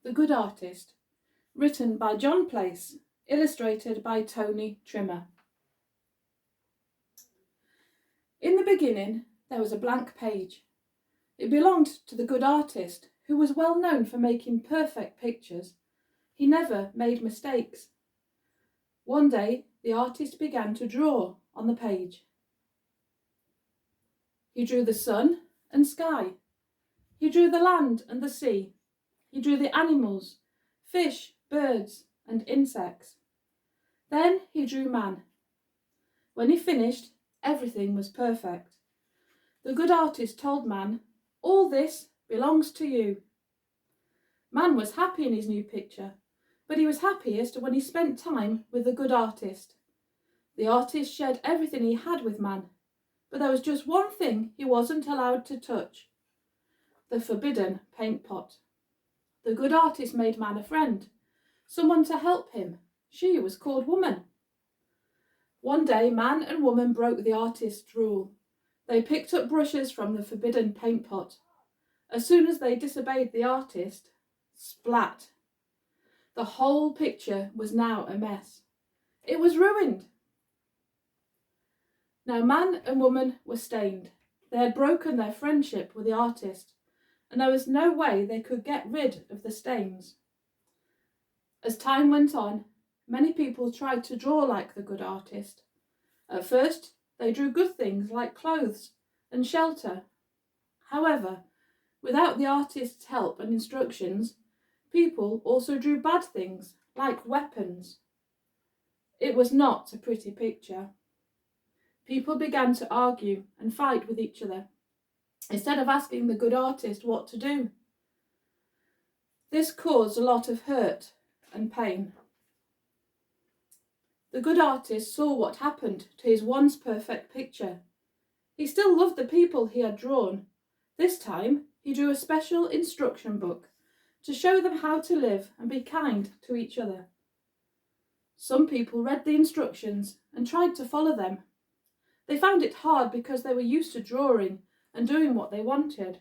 The Good Artist, written by John Place, illustrated by Tony Trimmer. In the beginning, there was a blank page. It belonged to the good artist, who was well known for making perfect pictures. He never made mistakes. One day, the artist began to draw on the page. He drew the sun and sky. He drew the land and the sea. He drew the animals, fish, birds, and insects. Then he drew man. When he finished, everything was perfect. The good artist told man, "All this belongs to you." Man was happy in his new picture, but he was happiest when he spent time with the good artist. The artist shared everything he had with man, but there was just one thing he wasn't allowed to touch: the forbidden paint pot. The good artist made man a friend, someone to help him. She was called woman. One day, man and woman broke the artist's rule. They picked up brushes from the forbidden paint pot. As soon as they disobeyed the artist, splat! The whole picture was now a mess. It was ruined. Now man and woman were stained. They had broken their friendship with the artist, and there was no way they could get rid of the stains. As time went on, many people tried to draw like the good artist. At first, they drew good things like clothes and shelter. However, without the artist's help and instructions, people also drew bad things like weapons. It was not a pretty picture. People began to argue and fight with each other, instead of asking the good artist what to do. This caused a lot of hurt and pain. The good artist saw what happened to his once perfect picture. He still loved the people he had drawn. This time, he drew a special instruction book to show them how to live and be kind to each other. Some people read the instructions and tried to follow them. They found it hard because they were used to drawing and doing what they wanted.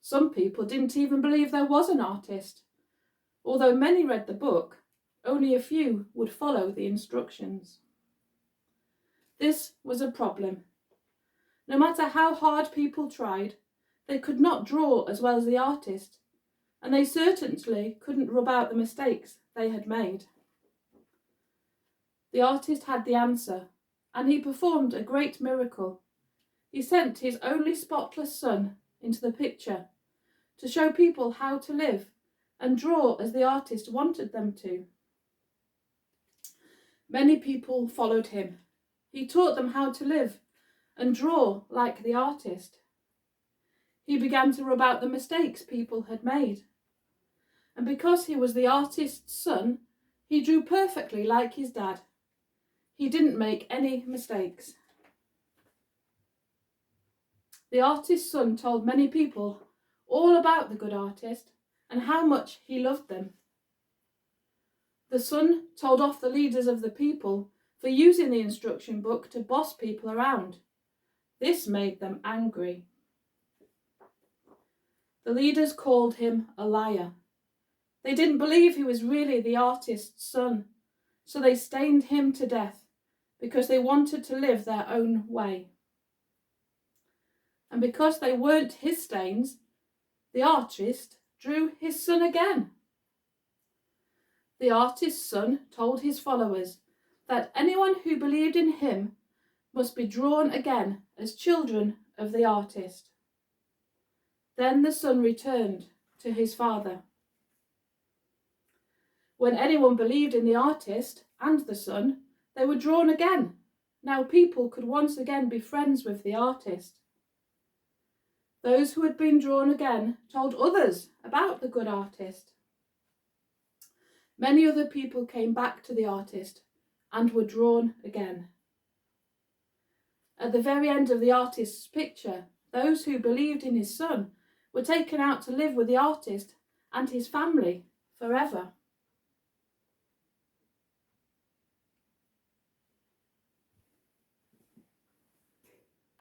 Some people didn't even believe there was an artist. Although many read the book, only a few would follow the instructions. This was a problem. No matter how hard people tried, they could not draw as well as the artist, and they certainly couldn't rub out the mistakes they had made. The artist had the answer, and he performed a great miracle. He sent his only spotless son into the picture to show people how to live and draw as the artist wanted them to. Many people followed him. He taught them how to live and draw like the artist. He began to rub out the mistakes people had made. And because he was the artist's son, he drew perfectly like his dad. He didn't make any mistakes. The artist's son told many people all about the good artist and how much he loved them. The son told off the leaders of the people for using the instruction book to boss people around. This made them angry. The leaders called him a liar. They didn't believe he was really the artist's son, so they stained him to death because they wanted to live their own way. And because they weren't his stains, the artist drew his son again. The artist's son told his followers that anyone who believed in him must be drawn again as children of the artist. Then the son returned to his father. When anyone believed in the artist and the son, they were drawn again. Now people could once again be friends with the artist. Those who had been drawn again told others about the good artist. Many other people came back to the artist and were drawn again. At the very end of the artist's picture, those who believed in his son were taken out to live with the artist and his family forever.